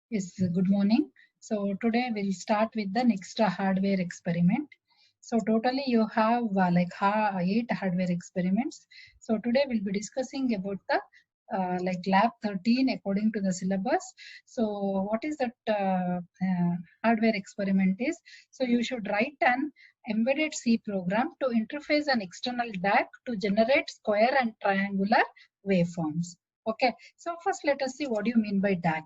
Yes, good morning. So today we'll start with the next hardware experiment. So totally you have 8 hardware experiments. So today we'll be discussing about the lab 13 according to the syllabus. So what is that hardware experiment is? So you should write an embedded C program to interface an external DAC to generate square and triangular waveforms. Okay. So first let us see what do you mean by DAC.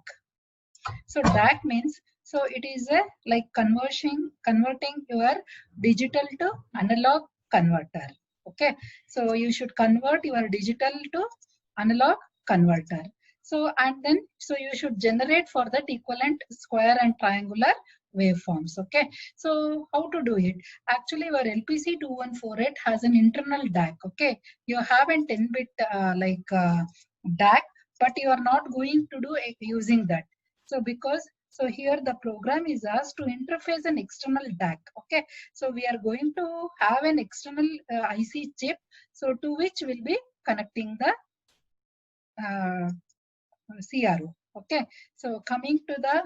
So DAC means, so it is a converting your digital to analog converter. Okay, so you should convert your digital to analog converter. So and then so you should generate for that equivalent square and triangular waveforms. Okay, so how to do it? Actually, your LPC 2148 has an internal DAC. Okay, you have a 10-bit DAC, but you are not going to do it using that. So here the program is asked to interface an external DAC. Okay, so we are going to have an external IC chip, so to which we'll be connecting the CRO. Okay, so coming to the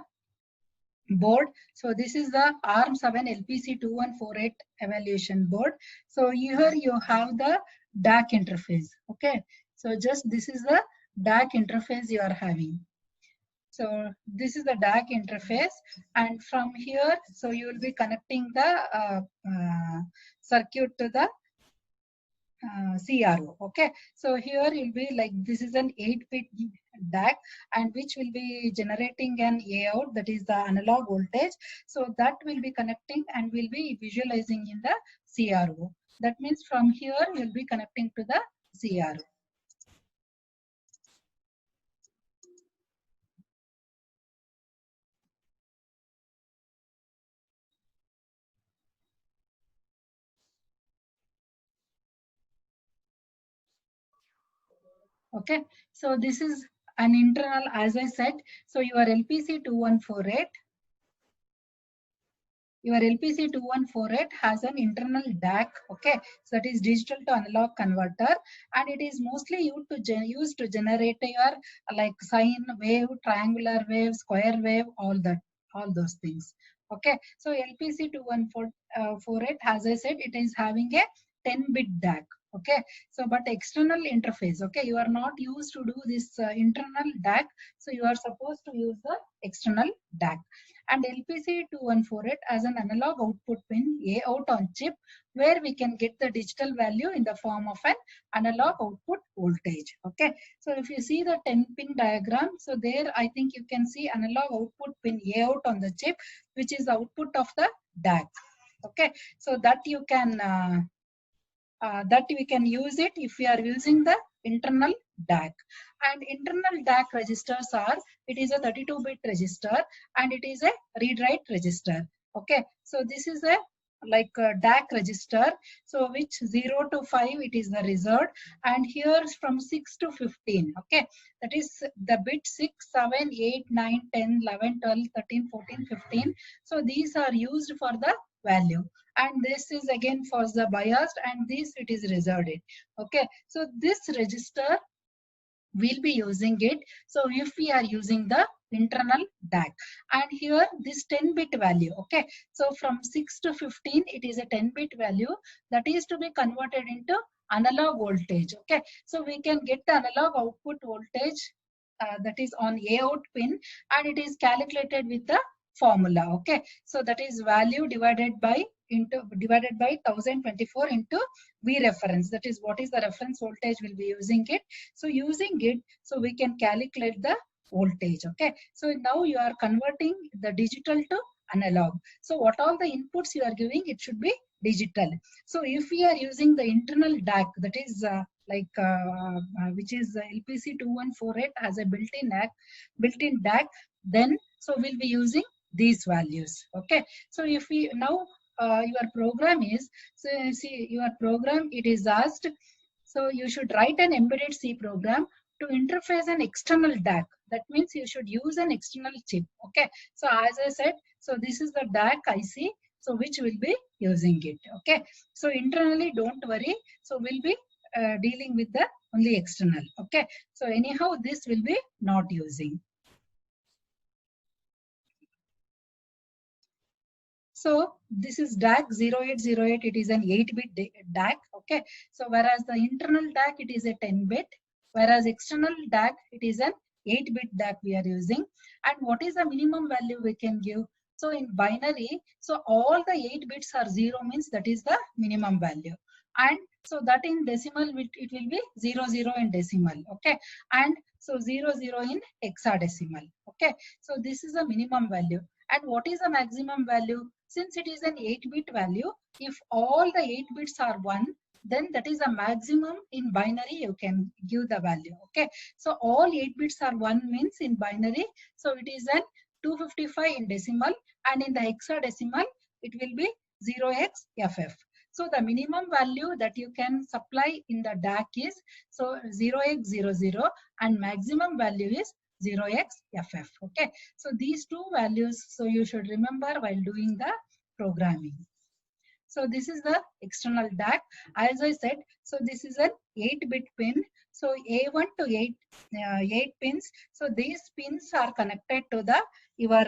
board, so this is the ARM7 LPC 2148 evaluation board. So here you have the DAC interface. Okay, so just this is the DAC interface you are having. So this is the DAC interface, and from here, so you will be connecting the circuit to the CRO. Okay, so here you'll be like this is an 8-bit DAC, and which will be generating an AOut, that is the analog voltage. So that will be connecting and will be visualizing in the CRO. That means from here you'll be connecting to the CRO. Okay, so this is an internal, as I said. So your LPC 2148, has an internal DAC. Okay, so that is digital to analog converter, and it is mostly used to generate your like sine wave, triangular wave, square wave, all those things. Okay, so LPC 2148, as I said, it is having a 10-bit DAC. Okay, so but external interface. Okay, you are not used to do this internal DAC, so you are supposed to use the external DAC. And LPC 2148 as an analog output pin AOut on chip, where we can get the digital value in the form of an analog output voltage. Okay, so if you see the 10-pin diagram, so there I think you can see analog output pin AOut on the chip, which is the output of the DAC. Okay, so that you can that we can use it if we are using the internal DAC. And internal DAC registers are, it is a 32-bit register and it is a read-write register. Okay, so this is a like a DAC register, so which 0 to 5 it is the reserved, and here from 6 to 15. Okay, that is the bit 6, 7, 8, 9, 10, 11, 12, 13, 14, 15. So these are used for the value, and this is again for the biased, and this it is reserved. Okay, so this register we'll be using it. So if we are using the internal DAC, and here this 10-bit value. Okay, so from 6 to 15 it is a 10-bit value that is to be converted into analog voltage. Okay, so we can get the analog output voltage that is on AOut pin, and it is calculated with the formula. Okay, so that is value divided by 1024 into V reference. That is what is the reference voltage we'll be using it. So using it, so we can calculate the voltage. Okay, so now you are converting the digital to analog. So what all the inputs you are giving, it should be digital. So if we are using the internal DAC, that is which is LPC 2148 as a built-in DAC, then so we'll be using these values. Okay, so if we now your program is, so see your program, it is asked, so you should write an embedded C program to interface an external DAC. That means you should use an external chip. Okay, so as I said, so this is the DAC IC, so which will be using it. Okay, so internally don't worry, so we'll be dealing with the only external. Okay, so anyhow this will be not using. So this is DAC 0808. It is an 8-bit DAC. Okay. So whereas the internal DAC, it is a 10-bit. Whereas external DAC, it is an 8-bit DAC we are using. And what is the minimum value we can give? So in binary, so all the 8 bits are 0 means that is the minimum value. And so that in decimal, it will be 00 in decimal. Okay. And so 00 in hexadecimal. Okay. So this is the minimum value. And what is the maximum value? Since it is an 8-bit value, if all the 8 bits are 1, then that is a maximum in binary you can give the value. Okay. So all 8 bits are 1 means in binary. So it is an 255 in decimal, and in the hexadecimal, it will be 0xFF. So the minimum value that you can supply in the DAC is so 0x00, and maximum value is 0xFF. Okay. So these two values, so you should remember while doing the programming. So this is the external DAC. As I said, so this is an 8-bit pin. So A1 to 8 pins. So these pins are connected to the your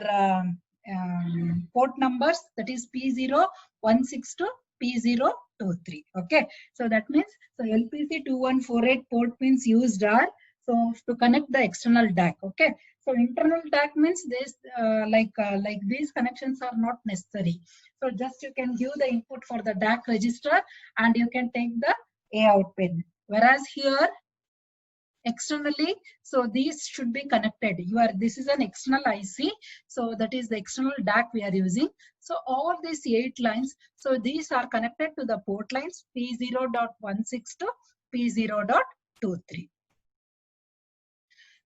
port numbers, that is P016 to P023. Okay. So that means so LPC 2148 port pins used are so to connect the external DAC. Okay. So internal DAC means this like these connections are not necessary. So just you can give the input for the DAC register and you can take the A out pin. Whereas here externally, so these should be connected. This is an external IC, so that is the external DAC we are using. So all these 8 lines, so these are connected to the port lines P0.16 to P0.23.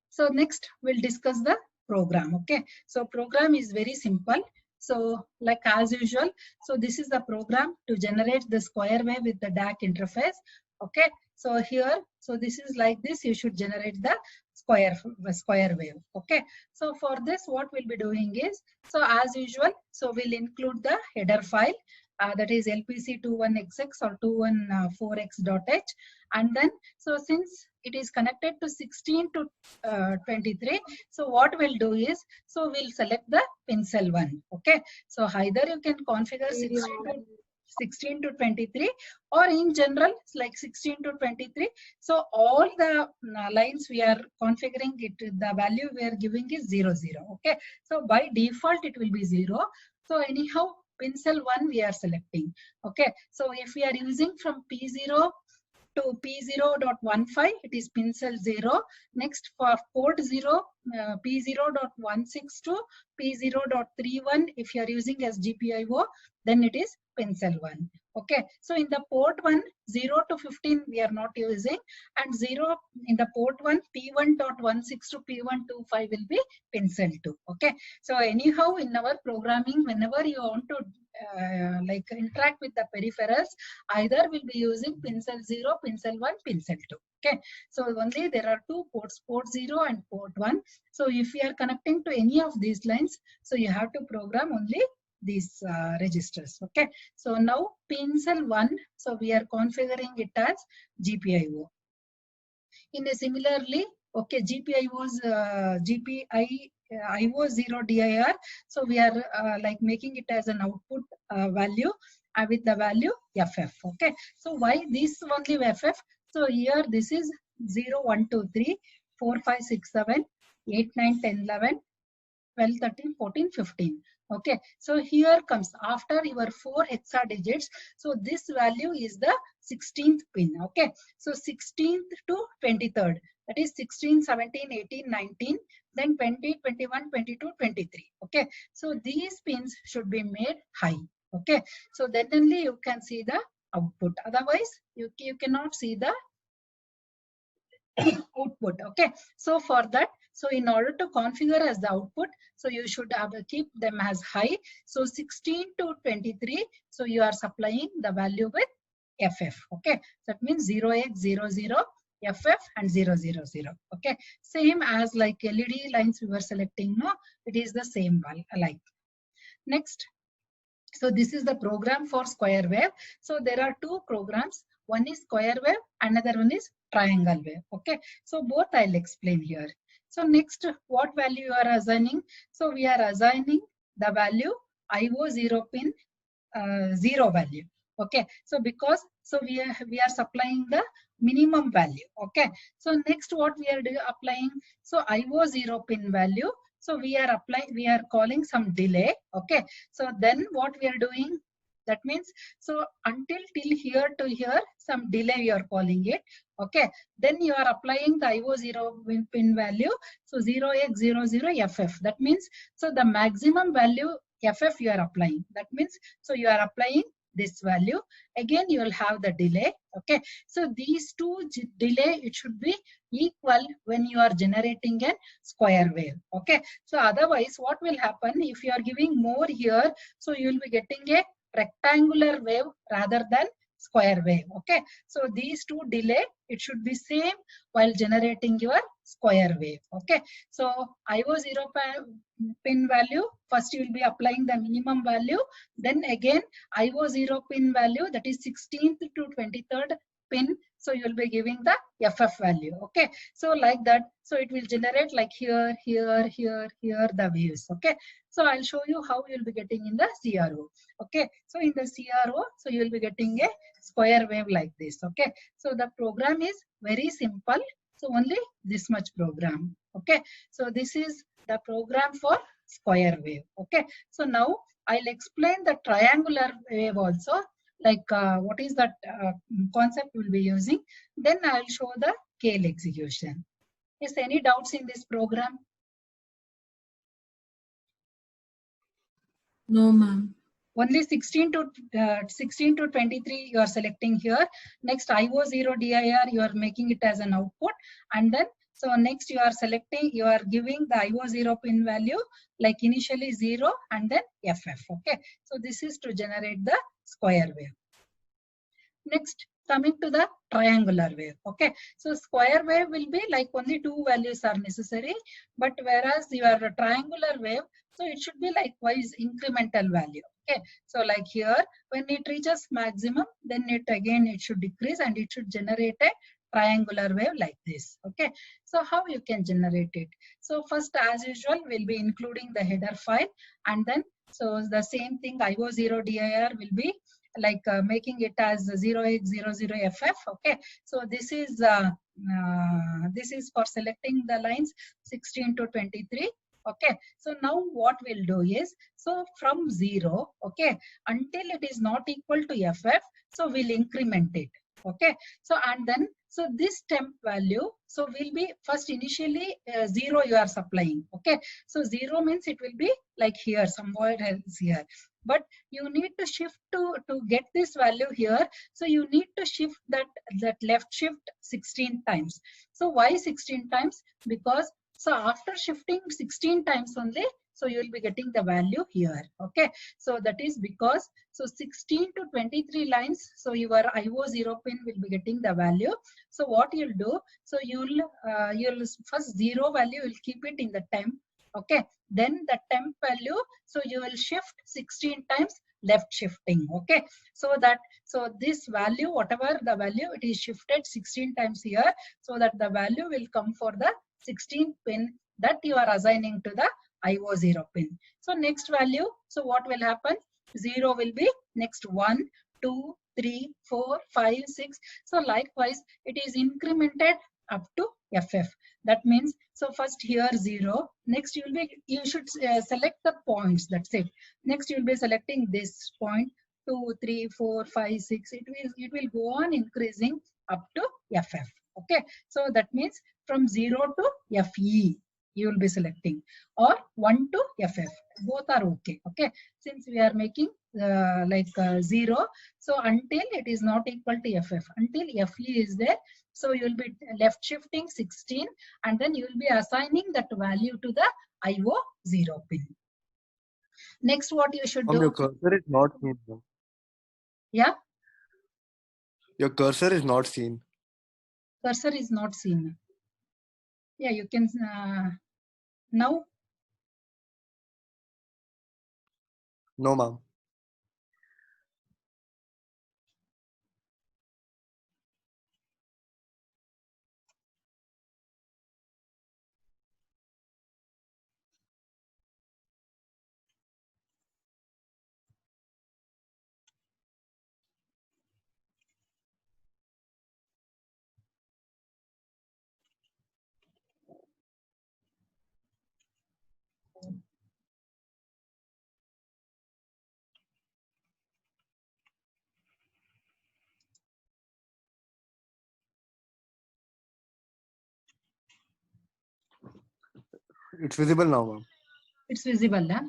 So next we'll discuss the program. Okay, so program is very simple. So like as usual, so this is the program to generate the square wave with the DAC interface. Okay, so here, so this is like this, you should generate the square wave. Okay, so for this what we'll be doing is, so as usual, so we'll include the header file that is LPC21XX or 214x.h, and then so since it is connected to 16 to 23, so what we'll do is, so we'll select the pin cell 1. Okay, so either you can configure 16 to 23, or in general it's like 16 to 23. So all the lines we are configuring it, the value we are giving is 00. Okay, so by default it will be 0. So anyhow pin cell 1 we are selecting. Okay, so if we are using from P0 to P0.15, it is pin cell 0. Next for port 0, P0.16 to P0.31, if you are using as GPIO, then it is pin cell 1. Okay, so in the port 1, 0 to 15 we are not using, and 0 in the port 1, P1.16 to P125 will be pin cell 2. Okay, so anyhow in our programming, whenever you want to like interact with the peripherals, either will be using pin cell 0, pin cell 1, pin cell 2. Okay, so only there are 2 ports, port 0 and port 1. So if you are connecting to any of these lines, so you have to program only these registers. Okay, so now pin cell 1, so we are configuring it as GPIO. In a similarly, okay, GPIO's IO0 DIR, so we are like making it as an output value with the value FF. Okay, so why this only FF? So here this is 0, 1, 2, 3, 4, 5, 6, 7, 8, 9, 10, 11, 12, 13, 14, 15. Okay, so here comes after your 4 hexa digits. So this value is the 16th pin. Okay, so 16th to 23rd, that is 16, 17, 18, 19, then 20, 21, 22, 23. Okay, so these pins should be made high. Okay, so then only you can see the output. Otherwise, you cannot see the output. Okay, so for that, so in order to configure as the output, so you should have keep them as high. So 16 to 23, so you are supplying the value with FF. Okay, that means 0x00 FF and 000. Okay, same as like LED lines we were selecting. No, it is the same one. Like next, so this is the program for square wave. So there are 2 programs. One is square wave, another one is triangle wave. Okay, so both I'll explain here. So next, what value you are assigning? So we are assigning the value IO0 pin 0 value. Okay, so because we are supplying the minimum value. Okay, so next what we are applying, so IO0 pin value, so we are calling some delay. Okay, so then what we are doing, that means so until till here to here some delay you are calling it. Okay, then you are applying the IO0 pin value, so 0x00ff, that means so the maximum value ff you are applying, that means so you are applying this value, again you will have the delay. Okay, so these two delay, it should be equal when you are generating a square wave. Okay, so otherwise what will happen, if you are giving more here, so you will be getting a rectangular wave rather than square wave. Okay, so these two delay, it should be same while generating your square wave. Okay, so IO0 pin value, first you will be applying the minimum value, then again IO0 pin value, that is 16th to 23rd pin, so you will be giving the FF value. Okay, so like that, so it will generate like here, here, here, here the waves. Okay, so I'll show you how you will be getting in the CRO. Okay, so in the CRO, so you will be getting a square wave like this. Okay, so the program is very simple, so only this much program. Okay, so this is the program for square wave. Okay, so now I'll explain the triangular wave also, like what is that concept we'll be using. Then I'll show the Kale execution. Is any doubts in this program? No, ma'am. Only 16 to 23 you are selecting here. Next IO0 DIR you are making it as an output, and then so next you are selecting, you are giving the IO0 pin value like initially 0 and then FF. Okay, so this is to generate the square wave. Next, coming to the triangular wave. Okay, so square wave will be like only two values are necessary, but whereas your triangular wave, so it should be likewise incremental value. Okay, so like here, when it reaches maximum, then it should decrease and it should generate a triangular wave like this. Okay, so how you can generate it? So first, as usual, we'll be including the header file, and then so the same thing IO0 DIR will be like making it as 0x00ff. Okay, so this is for selecting the lines 16 to 23. Okay, so now what we'll do is, so from 0, okay, until it is not equal to ff, so we'll increment it. Okay, so and then so this temp value, so will be first initially 0 you are supplying. Okay, so 0 means it will be like here, somewhere else here, but you need to shift to get this value here, so you need to shift that left shift 16 times. So why 16 times? Because so after shifting 16 times only, so you will be getting the value here. Okay, so that is because so 16 to 23 lines, so your IO0 pin will be getting the value. So what you'll do, so you'll first 0 value, you'll keep it in the temp. Okay, then the temp value, so you will shift 16 times left shifting. Okay, so this value, whatever the value, it is shifted 16 times here, so that the value will come for the 16 pin that you are assigning to the IO0 pin. So next value, so what will happen? 0 will be next 1, 2, 3, 4, 5, 6. So likewise, it is incremented up to FF. That means, so first here 0. Next you should select the points. That's it. Next you will be selecting this point 2, 3, 4, 5, 6. It will go on increasing up to FF. Okay. So that means from 0 to FE you will be selecting, or 1 to FF. Both are okay. Okay. Since we are making 0, so until it is not equal to FF, until FE is there, so you will be left shifting 16, and then you will be assigning that value to the IO0 pin. Next, what you should do? Your cursor is not seen. Yeah? Your cursor is not seen. Cursor is not seen. Yeah, you can now. No, ma'am. It's visible now, ma'am. It's visible, huh?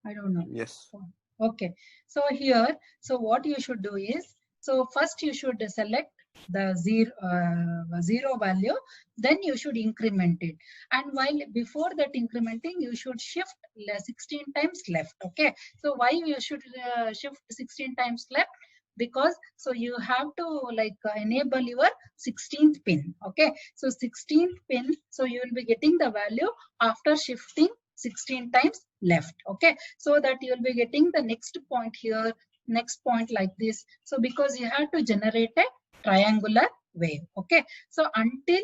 I don't know. Yes. Okay. So here, so what you should do is, so first you should select the zero value, then you should increment it. And while before that incrementing, you should shift 16 times left. Okay. So why you should shift 16 times left? Because so you have to like enable your 16th pin. Okay. So 16th pin, so you will be getting the value after shifting 16 times left. Okay. So that you will be getting the next point here, next point like this. So because you have to generate a triangular wave. Okay. So until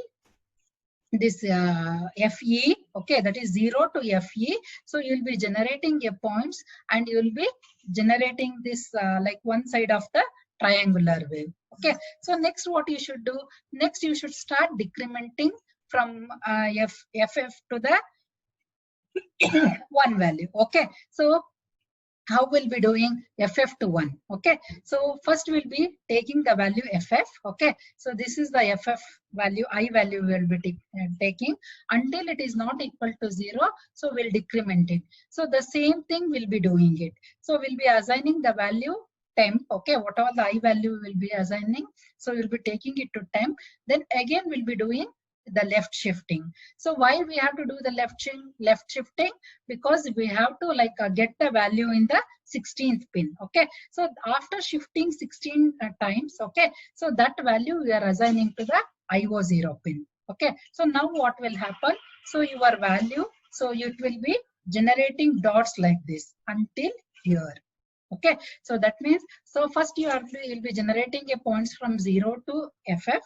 this FE, okay, that is 0 to FE. So you'll be generating a points and you'll be generating this like one side of the triangular wave. Okay. So next what you should do, next you should start decrementing from FF to the one value. Okay. So how we'll be doing FF to 1. Okay. So first we'll be taking the value FF. Okay. So this is the FF value, I value we'll be taking until it is not equal to 0. So we'll decrement it. So the same thing we'll be doing it. So we'll be assigning the value temp. Okay. Whatever the I value will be assigning. So we'll be taking it to temp. Then again we'll be doing the left shifting. So why we have to do the left shifting? Because we have to like get the value in the 16th pin. Okay. So after shifting 16 times, okay, so that value we are assigning to the IO0 pin. Okay. So now what will happen? So your value, so it will be generating dots like this until here. Okay. So that means, so first you'll be generating a points from 0 to FF,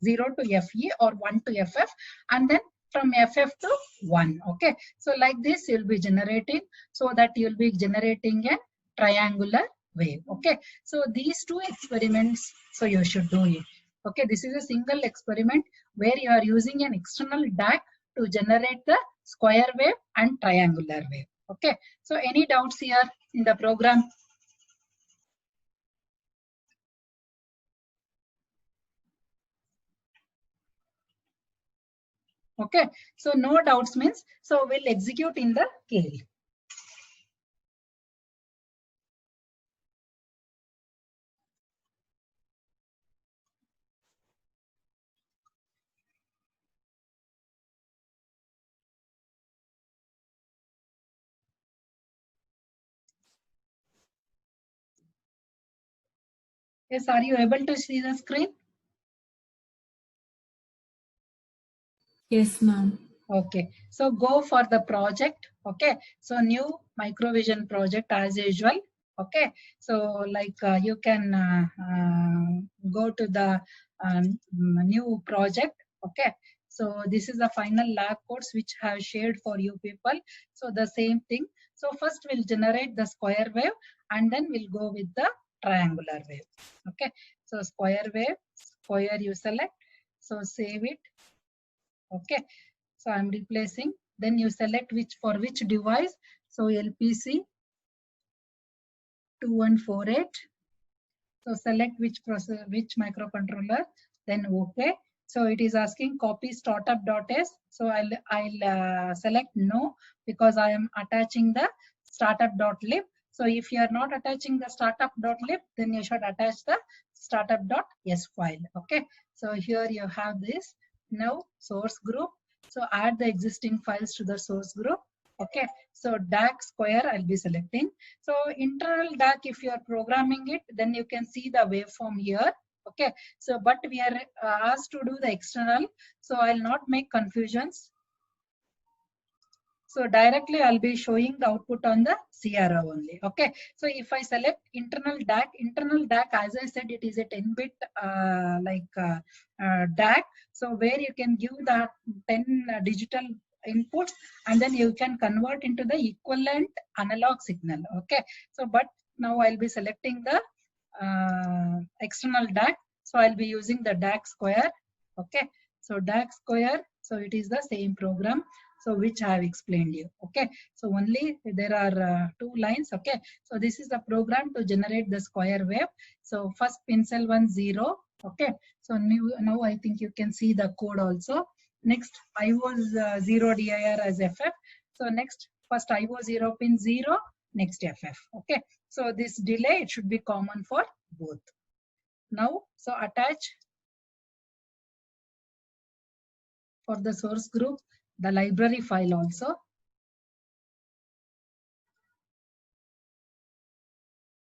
0 to FE or 1 to FF, and then from FF to 1. Okay. So like this you'll be generating, so that you'll be generating a triangular wave. Okay. So these two experiments, so you should do it. Okay. This is a single experiment where you are using an external DAC to generate the square wave and triangular wave. Okay. So any doubts here in the program? Okay, so no doubts means, so we'll execute in the KL. Yes, are you able to see the screen? Yes, ma'am. Okay, so go for the project. Okay, so new microvision project as usual. Okay, so like you can go to the new project. Okay, so this is the final lab course which I have shared for you people. So the same thing. So first we'll generate the square wave and then we'll go with the triangular wave. Okay, so square wave, square you select. So save it. Okay. So I'm replacing. Then you select for which device. So LPC 2148. So select which processor, which microcontroller. Then OK. So it is asking copy startup.s. So I'll select no because I am attaching the startup.lib. So if you are not attaching the startup.lib, then you should attach the startup.s file. Okay. So here you have this. Now source group. So add the existing files to the source group. Okay. So DAC square I'll be selecting. So internal DAC, if you are programming it, then you can see the waveform here. Okay. So but we are asked to do the external. So I'll not make confusions. So directly I'll be showing the output on the CRO only. Okay. So if I select internal DAC, as I said, it is a 10-bit DAC. So where you can give the 10 digital inputs and then you can convert into the equivalent analog signal. Okay. So but now I'll be selecting the external DAC. So I'll be using the DAC square. Okay. So DAC square. So it is the same program. So which I have explained you. Okay. So only there are 2 lines. Okay. So this is the program to generate the square wave. So first pin cell 1 0. Okay. So now I think you can see the code also. Next, IO 0 dir as FF. So next, first IO 0 pin 0, next FF. Okay. So this delay, it should be common for both. Now, so attach for the source group the library file also.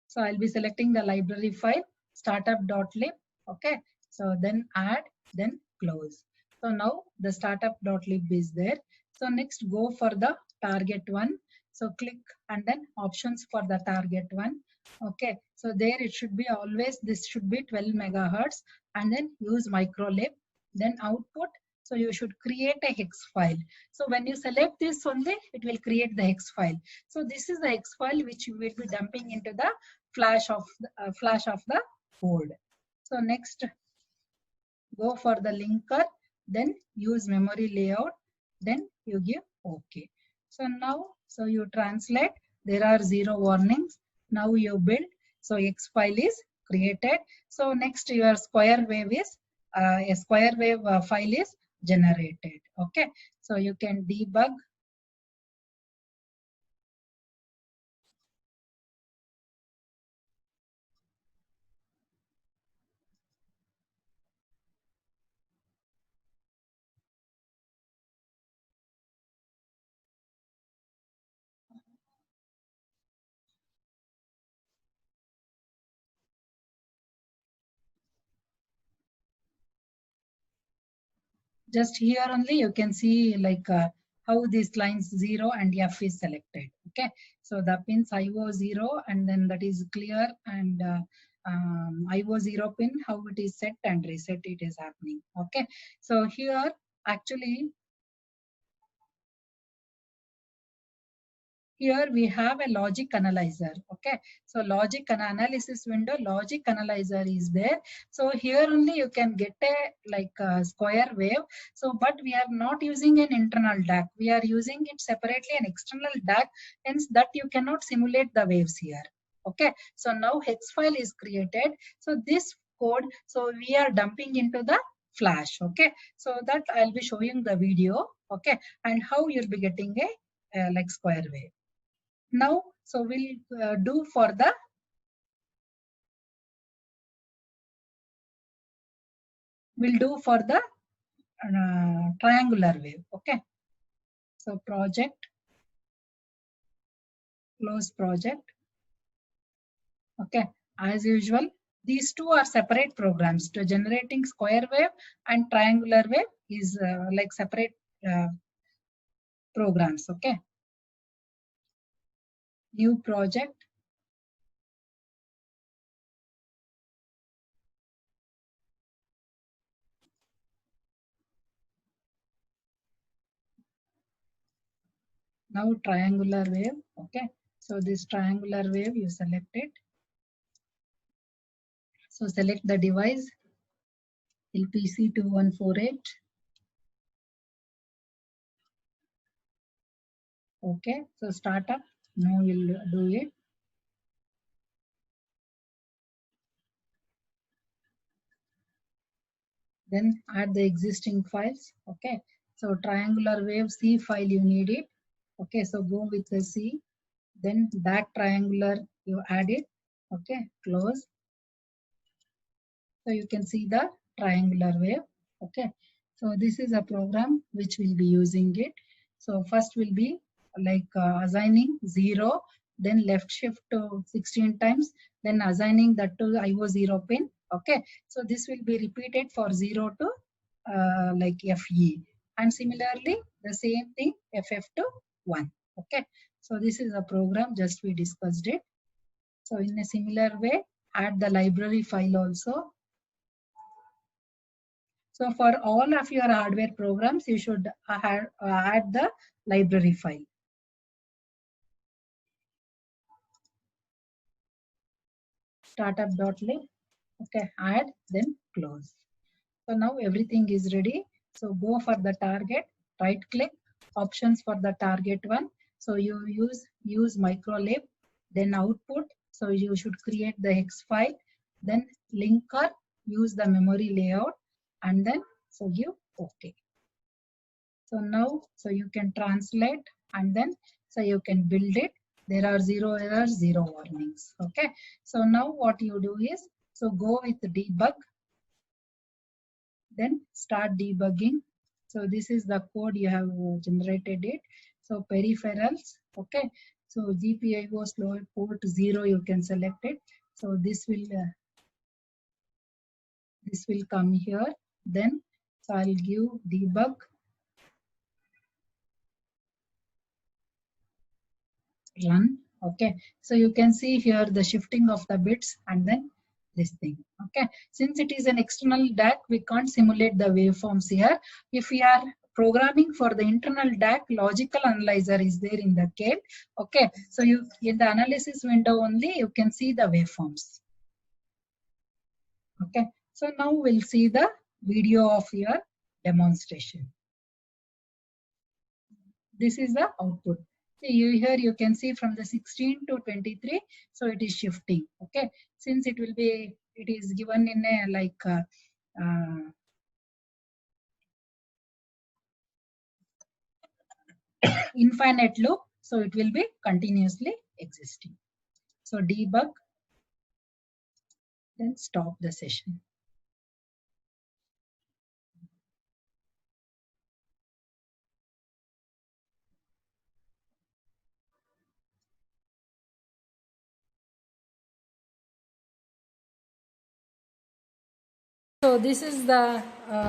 So I'll be selecting the library file startup.lib. Okay. So then add, then close. So now the startup.lib is there. So next go for the target one. So click and then options for the target one. Okay. So there it should be always, this should be 12 megahertz and then use microlib. Then output. So you should create a hex file. So when you select this only, it will create the hex file. So this is the hex file which you will be dumping into the flash of the code. So next, go for the linker, then use memory layout, then you give OK. So now, so you translate, there are 0 warnings. Now you build, so X file is created. So next your square wave is, a square wave file is generated. Okay, so you can debug. Just here only you can see like how these lines 0 and F is selected. Okay, so the pins IO 0 and then that is clear, and IO 0 pin, how it is set and reset, it is happening. Okay, so here actually here we have a logic analyzer. Okay, so logic analysis window, logic analyzer is there. So here only you can get a like a square wave. So but we are not using an internal DAC, we are using it separately an external DAC, hence that you cannot simulate the waves here. Okay, so now hex file is created. So this code, so we are dumping into the flash. Okay, so that I'll be showing the video. Okay, and how you'll be getting a like square wave. Now, so we'll do for the triangular wave. Okay, so project, close project. Okay, as usual, these two are separate programs. To generating square wave and triangular wave is like separate programs. Okay, new project. Now triangular wave. Okay, so this triangular wave you select it. So select the device LPC2148. Okay, so startup. Now we'll do it. Then add the existing files. Okay, so triangular wave C file you need it. Okay, so go with the C. Then that triangular you add it. Okay, close. So you can see the triangular wave. Okay, so this is a program which will be using it. So first will be like assigning 0, then left shift to 16 times, then assigning that to IO 0 pin. Okay, so this will be repeated for 0 to like FE, and similarly the same thing FF to 1. Okay, so this is a program, just we discussed it. So in a similar way, add the library file also. So for all of your hardware programs, you should add the library file. Startup.lib. Okay, add, then close. So now everything is ready. So go for the target, right click, options for the target one. So you use microlib, then output. So you should create the hex file, then linker, use the memory layout, and then so give OK. So now, so you can translate and then, so you can build it. There are 0 errors, 0 warnings. Okay. So now what you do is, so go with debug, then start debugging. So this is the code you have generated it. So peripherals, okay. So GPIO slow port 0, you can select it. So this will come here. Then, so I'll give debug, run. Okay, so you can see here the shifting of the bits and then this thing. Okay, since it is an external DAC, we can't simulate the waveforms here. If we are programming for the internal DAC, logical analyzer is there in the CADE. Okay, so you in the analysis window only you can see the waveforms. Okay, so now we'll see the video of your demonstration. This is the output. Here you can see from the 16 to 23, so it is shifting. Okay, since it is given in a like infinite loop, so it will be continuously existing. So debug, then stop the session. So this is the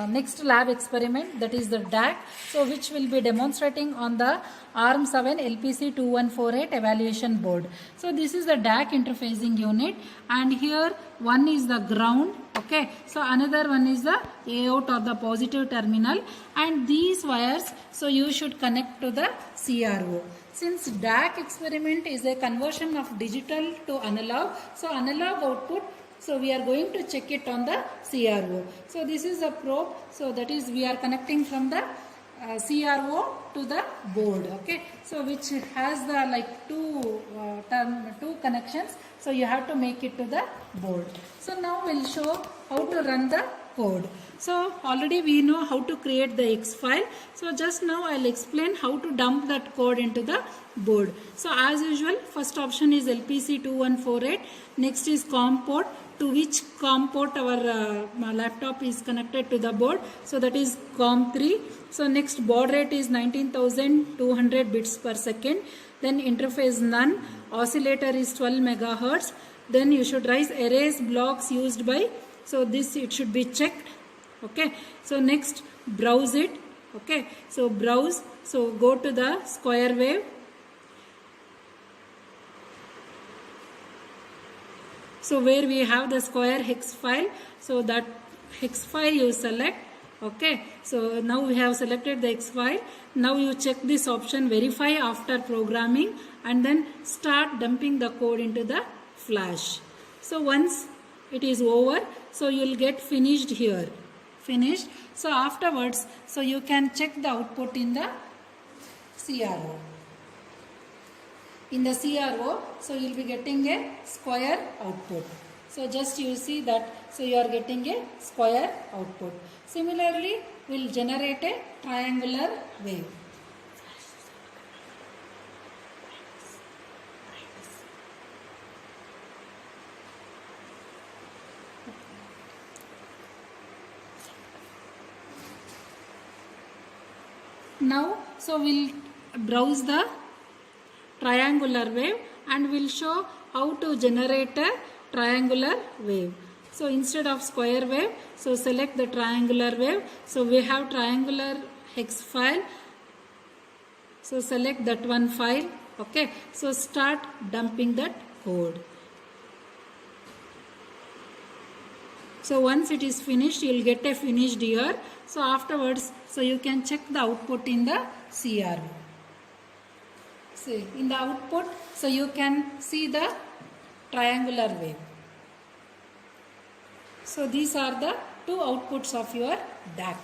next lab experiment, that is the DAC, so which will be demonstrating on the ARM7 LPC2148 evaluation board. So this is the DAC interfacing unit, and here one is the ground, okay, so another one is the AOUT or the positive terminal, and these wires, so you should connect to the CRO. Since DAC experiment is a conversion of digital to analog, so analog output, so we are going to check it on the CRO. So this is a probe. So that is we are connecting from the CRO to the board. Okay. So which has the like two connections. So you have to make it to the board. So now we'll show how to run the code. So already we know how to create the X file. So just now I'll explain how to dump that code into the board. So as usual, first option is LPC2148. Next is COM port, to which COM port our laptop is connected to the board. So that is COM3. So next baud rate is 19,200 bits per second. Then interface none. Oscillator is 12 megahertz. Then you should write erase blocks used by. So this it should be checked. Okay. So next browse it. Okay. So browse. So go to the square wave. So where we have the square hex file, so that hex file you select. Okay, so now we have selected the hex file. Now you check this option, verify after programming, and then start dumping the code into the flash. So once it is over, so you will get finished here. Finished. So afterwards, so you can check the output in the CRO. In the CRO, so you will be getting a square output. So just you see that, so you are getting a square output. Similarly, we will generate a triangular wave. Now, so we'll browse the triangular wave and we'll show how to generate a triangular wave. So instead of square wave, so select the triangular wave. So we have triangular hex file. So select that one file. Okay. So start dumping that code. So once it is finished, you will get a finished here. So afterwards, so you can check the output in the CRO. See, in the output, so you can see the triangular wave. So these are the two outputs of your DAC.